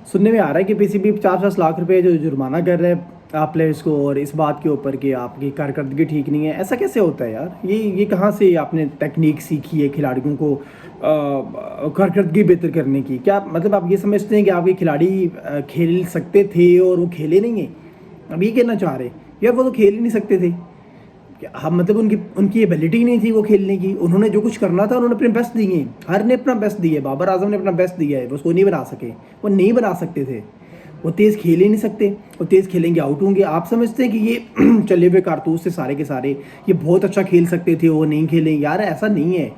सुनने में आ रहा है कि पीसीबी 50-50 लाख रुपए जो जुर्माना कर रहे हैं आप प्लेयर्स को, और इस बात के ऊपर कि आपकी कारकर्दगी ठीक नहीं है। ऐसा कैसे होता है यार? ये कहाँ से आपने टेक्निक सीखी है खिलाड़ियों को कारकर्दगी बेहतर करने की? क्या मतलब आप ये समझते हैं कि आपके खिलाड़ी खेल सकते थे और वो खेले नहीं हैं? अब ये कहना चाह रहे हैं यार वो तो खेल ही नहीं सकते थे। हम मतलब उनकी उनकी एबिलिटी नहीं थी वो खेलने की। उन्होंने जो कुछ करना था उन्होंने अपने बेस्ट दिए, हर ने अपना बेस्ट दिया। बाबर आजम ने अपना बेस्ट दिया है, वो उसको नहीं बना सके, वो नहीं बना सकते थे। वो तेज़ खेल ही नहीं सकते, वो तेज़ खेलेंगे आउट होंगे। आप समझते हैं कि ये चले हुए कारतूस से सारे के सारे ये बहुत अच्छा खेल सकते थे, वो नहीं खेले? यार ऐसा नहीं है,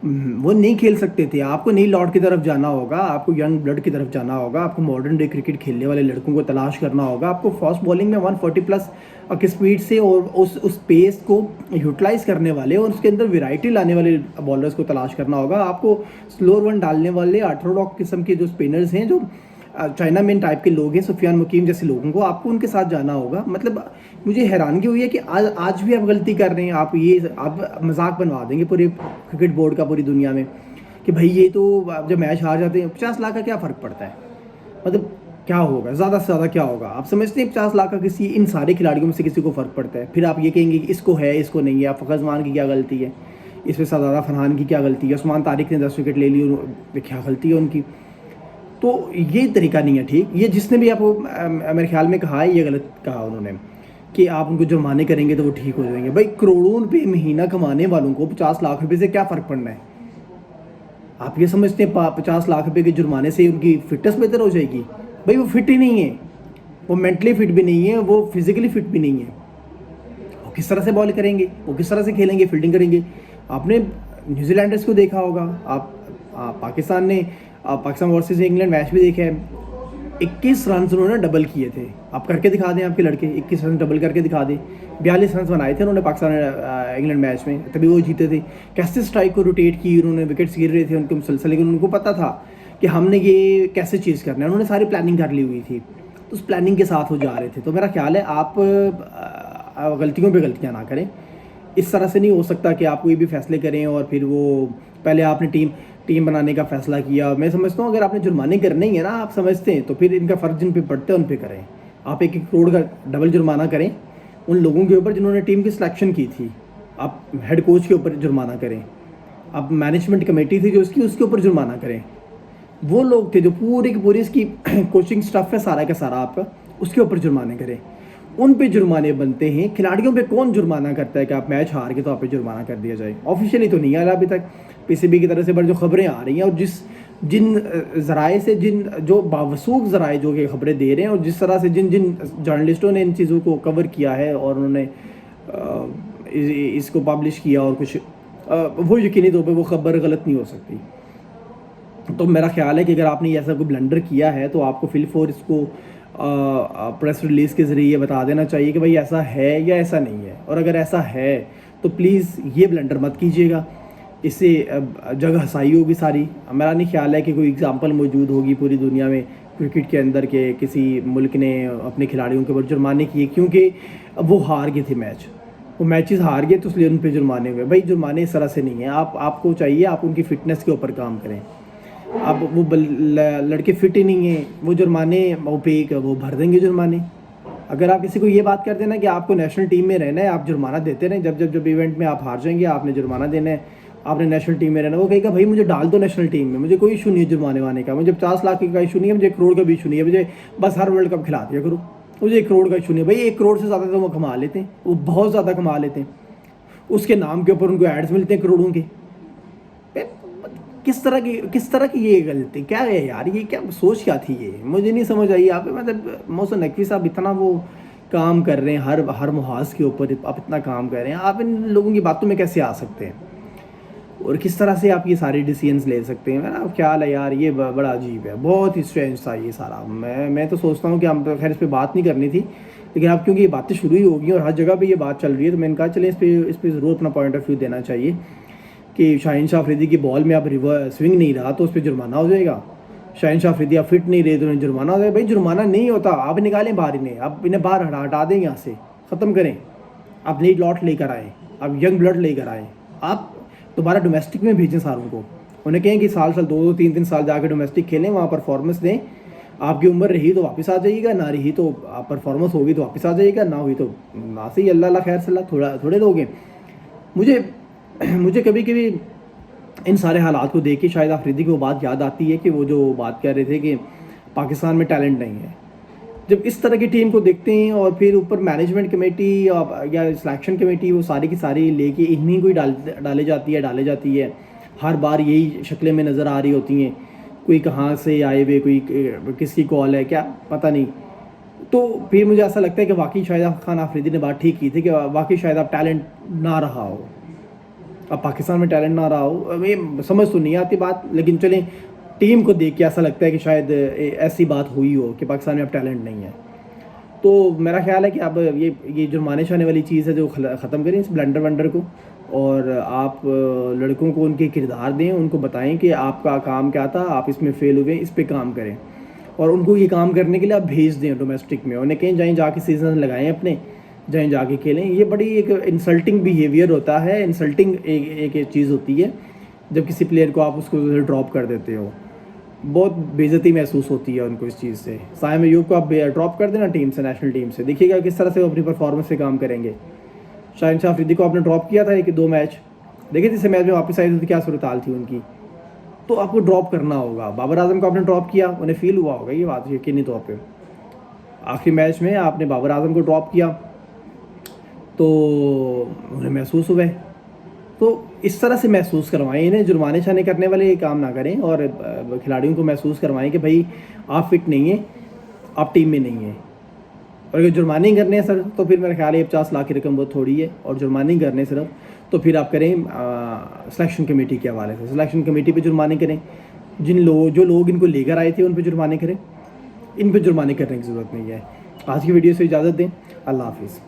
वो नहीं खेल सकते थे। आपको नई लॉट की तरफ जाना होगा, आपको यंग ब्लड की तरफ जाना होगा, आपको मॉडर्न डे क्रिकेट खेलने वाले लड़कों को तलाश करना होगा। आपको फास्ट बॉलिंग में 140 प्लस की स्पीड से और उस पेस को यूटिलाइज करने वाले और उसके अंदर वैरायटी लाने वाले बॉलर्स को तलाश करना होगा। आपको स्लोअर वन डालने वाले ऑर्थोडॉक्स किस्म के जो स्पिनर्स हैं, जो चाइना मैन टाइप के लोग हैं, सुफियान मुकीम जैसे लोगों को, आपको उनके साथ जाना होगा। मतलब मुझे हैरानगी हुई है कि आज भी आप गलती कर रहे हैं। आप मजाक बनवा देंगे पूरे क्रिकेट बोर्ड का पूरी दुनिया में कि भाई ये तो जब मैच हार जाते हैं 50 लाख का क्या फ़र्क पड़ता है? मतलब क्या होगा, ज़्यादा से ज़्यादा क्या होगा? आप समझते हैं 50 लाख का किसी इन सारे खिलाड़ियों में से किसी को फ़र्क पड़ता है? फिर आप ये कहेंगे कि इसको है इसको नहीं है। फ़खर जमान की क्या गलती है इसमें? सदादा फरहान की क्या गलती है? उस्मान तारिक ने 10 विकेट ले ली, क्या गलती है उनकी? तो ये तरीका नहीं है ठीक। ये जिसने भी आपको मेरे ख्याल में कहा है, ये गलत कहा उन्होंने कि आप उनको जुर्माने करेंगे तो वो ठीक हो जाएंगे। भाई करोड़ों रुपये महीना कमाने वालों को 50 लाख रुपए से क्या फ़र्क पड़ना है? आप ये समझते हैं 50 लाख रुपए के जुर्माने से उनकी फिटनेस बेहतर हो जाएगी? भाई वो फिट ही नहीं है, वो मेंटली फिट भी नहीं है, वो फिजिकली फिट भी नहीं है। वो किस तरह से बॉल करेंगे, वो किस तरह से खेलेंगे, फील्डिंग करेंगे? आपने न्यूजीलैंडर्स को देखा होगा, पाकिस्तान वर्सेस इंग्लैंड मैच भी देखा है। 21 रन उन्होंने डबल किए थे। आप करके दिखा दें, आपके लड़के 21 रन डबल करके दिखा दें। 42 रन बनाए थे उन्होंने पाकिस्तान इंग्लैंड मैच में, तभी वो जीते थे। कैसे स्ट्राइक को रोटेट की उन्होंने, विकेट्स गिर रहे थे उनके मुसलसल, लेकिन उनको पता था कि हमने ये कैसे चीज़ करना है। उन्होंने सारी प्लानिंग कर ली हुई थी, तो उस प्लानिंग के साथ वो जा रहे थे। तो मेरा ख्याल है आप गलतियों पे गलतियाँ ना करें। इस तरह से नहीं हो सकता कि आप कोई भी फैसले करें और फिर वो पहले आपने टीम बनाने का फैसला किया। मैं समझता हूँ अगर आपने जुर्माने करने ही है ना, आप समझते हैं, तो फिर इनका फ़र्ज जिन पे पड़ता है उन पे करें। आप 1-1 करोड़ का डबल जुर्माना करें उन लोगों के ऊपर जिन्होंने टीम की सिलेक्शन की थी। आप हेड कोच के ऊपर जुर्माना करें, आप मैनेजमेंट कमेटी थी जो उसके ऊपर जुर्माना करें। वो लोग थे जो पूरी की पूरी इसकी कोचिंग स्टाफ है सारा का सारा आपका, उसके ऊपर जुर्माने करें। उन पे जुर्माने बनते हैं, खिलाड़ियों पे कौन जुर्माना करता है कि आप मैच हार के तो आप पे जुर्माना कर दिया जाए? ऑफिशियली तो नहीं आ रहा अभी तक पीसीबी की तरफ से, बट जो खबरें आ रही हैं और जिन ज़राए से जो बावसूख ज़राए जो कि खबरें दे रहे हैं और जिस तरह से जिन जर्नलिस्टों ने इन चीज़ों को कवर किया है और उन्होंने इसको पब्लिश किया और कुछ वो यकीनी तौर पे वो खबर गलत नहीं हो सकती। तो मेरा ख्याल है कि अगर आपने ऐसा कोई ब्लंडर किया है तो आपको फिल फोर इसको प्रेस रिलीज़ के ज़रिए बता देना चाहिए कि भाई ऐसा है या ऐसा नहीं है। और अगर ऐसा है तो प्लीज़ ये ब्लंडर मत कीजिएगा, इससे जगह हसाई होगी सारी। मेरा नहीं ख्याल है कि कोई एग्जांपल मौजूद होगी पूरी दुनिया में क्रिकेट के अंदर के किसी मुल्क ने अपने खिलाड़ियों के ऊपर जुर्माने किए क्योंकि वो हार गए थे मैच, वो मैचेस हार गए तो इसलिए उन पर जुर्माने हुए। भाई जुर्माने इस तरह से नहीं है। आपको चाहिए आप उनकी फ़िटनेस के ऊपर काम करें। अब वो लड़के फिट ही नहीं है, वो जुर्माने वो भर देंगे जुर्माने। अगर आप किसी को ये बात कर देना कि आपको नेशनल टीम में रहना है, आप जुर्माना देते रहें, जब इवेंट में आप हार जाएंगे आपने जुर्माना देना है, आपने नेशनल टीम में रहना, वो कहेगा भाई मुझे डाल दो नेशनल टीम में, मुझे कोई इशू नहीं है जुर्माने वाने का, मुझे 50 लाख का इशू नहीं है, मुझे 1 करोड़ का भी इशू नहीं है, मुझे बस हर वर्ल्ड कप खिला दिया करो, मुझे 1 करोड़ का इशू नहीं है। भाई 1 करोड़ से ज़्यादा तो वो कमा लेते हैं, वो बहुत ज़्यादा कमा लेते हैं, उसके नाम के ऊपर उनको एड्स मिलते हैं करोड़ों के। किस तरह की ये गलती क्या है यार? ये क्या सोच क्या थी, ये मुझे नहीं समझ आई। आप मतलब मोहसिन नकवी साहब इतना वो काम कर रहे हैं हर मुहाज के ऊपर, आप इतना काम कर रहे हैं, आप इन लोगों की बातों में कैसे आ सकते हैं और किस तरह से आप ये सारे डिसीजंस ले सकते हैं? मेरा ख्याल है यार ये बड़ा अजीब है, बहुत ही स्ट्रेंज था ये सारा। मैं तो सोचता हूँ कि हम खैर इस पर बात नहीं करनी थी, लेकिन अब क्योंकि ये बातें शुरू ही होगी और हर जगह पे ये बात चल रही है, तो मैंने कहा चले इस पर ज़रूर अपना पॉइंट ऑफ व्यू देना चाहिए कि शाहीन शाह अफरीदी की बॉल में अब रिवर्स स्विंग नहीं रहा तो उस पर जुर्माना हो जाएगा। शाहीन शाह अफरीदी आप फिट नहीं रहे तो उन्हें जुर्माना हो जाएगा। भाई जुर्माना नहीं होता, आप निकालें बाहर इन्हें, आप इन्हें बाहर हटा दें, यहाँ से ख़त्म करें। आप नई लॉट लेकर आएँ, आप यंग ब्लड लेकर आएँ, आप दोबारा डोमेस्टिक में भेजें सारों को, उन्हें कहें कि साल 2-3 साल जाकर डोमेस्टिक खेलें, वहाँ परफॉर्मेंस दें, آپ کی عمر رہی تو واپس آ جائیے گا، نہ رہی تو پرفارمنس ہوگی تو واپس آ جائیے گا، نہ ہوئی تو نہ سے ہی اللہ اللہ خیر صلی اللہ، تھوڑے لوگ ہیں. مجھے کبھی کبھی ان سارے حالات کو دیکھ کے شاہد آفریدی کی وہ بات یاد آتی ہے کہ وہ جو بات کہہ رہے تھے کہ پاکستان میں ٹیلنٹ نہیں ہے. جب اس طرح کی ٹیم کو دیکھتے ہیں اور پھر اوپر مینجمنٹ کمیٹی یا سلیکشن کمیٹی وہ ساری کی ساری لے کے انہیں کو ہی ڈالے جاتی ہے. ہر بار یہی شکلیں میں نظر آ رہی ہوتی ہیں، کوئی کہاں سے آئے ہوئے، کوئی کس کی کال ہے کیا پتہ نہیں. تو پھر مجھے ایسا لگتا ہے کہ واقعی شاہد خان آفریدی نے بات ٹھیک کی تھی کہ واقعی شاید اب ٹیلنٹ نہ رہا ہو، اب پاکستان میں ٹیلنٹ نہ رہا ہو. سمجھ تو نہیں آتی بات، لیکن چلیں ٹیم کو دیکھ کے ایسا لگتا ہے کہ شاید ایسی بات ہوئی ہو کہ پاکستان میں اب ٹیلنٹ نہیں ہے. تو میرا خیال ہے کہ اب یہ جرمانے چھانے والی چیز ہے جو ختم کریں اس بلنڈر ونڈر کو، اور آپ لڑکوں کو ان کے کردار دیں، ان کو بتائیں کہ آپ کا کام کیا تھا، آپ اس میں فیل ہوئے، اس پہ کام کریں، اور ان کو یہ کام کرنے کے لیے آپ بھیج دیں ڈومیسٹک میں. انہیں کہیں جائیں جا کے سیزن لگائیں اپنے، جائیں جا کے کھیلیں. یہ بڑی ایک انسلٹنگ بیہیویئر ہوتا ہے، انسلٹنگ ایک چیز ہوتی ہے جب کسی پلیئر کو آپ اس کو ڈراپ کر دیتے ہو. بہت بے عزتی محسوس ہوتی ہے ان کو اس چیز سے. سائم ایوب کو آپ ڈراپ کر دینا ٹیم سے، نیشنل ٹیم سے، دیکھیے گا کس طرح سے وہ اپنی پرفارمنس سے کام کریں گے. شاہین شاہ آفریدی کو آپ نے ڈراپ کیا تھا 1-2 میچ، دیکھیے تیسرے میچ میں واپس آئی تو کیا صورتحال تھی ان کی. تو آپ کو ڈراپ کرنا ہوگا. بابر اعظم کو آپ نے ڈراپ کیا، انہیں فیل ہوا ہوگا یہ بات یقینی طور پہ. آخری میچ میں آپ نے بابر اعظم کو ڈراپ کیا تو انہیں محسوس ہوئے. تو اس طرح سے محسوس کروائیں انہیں، جرمانے چھانے کرنے والے یہ کام نہ کریں، اور کھلاڑیوں کو محسوس کروائیں کہ بھائی آپ فٹ نہیں ہیں، آپ ٹیم میں نہیں ہیں. اور اگر جرمانے ہی کرنے ہیں سر تو پھر میرا خیال ہے 50 لاکھ کی رقم بہت تھوڑی ہے. اور جرمانے ہی کرنے صرف تو پھر آپ کریں سلیکشن کمیٹی کے حوالے سے، سلیکشن کمیٹی پہ جرمانے کریں. جو لوگ ان کو لے کر آئے تھے ان پہ جرمانے کریں، ان پہ جرمانے کرنے کی ضرورت نہیں ہے. آج کی ویڈیو سے اجازت دیں. اللہ حافظ.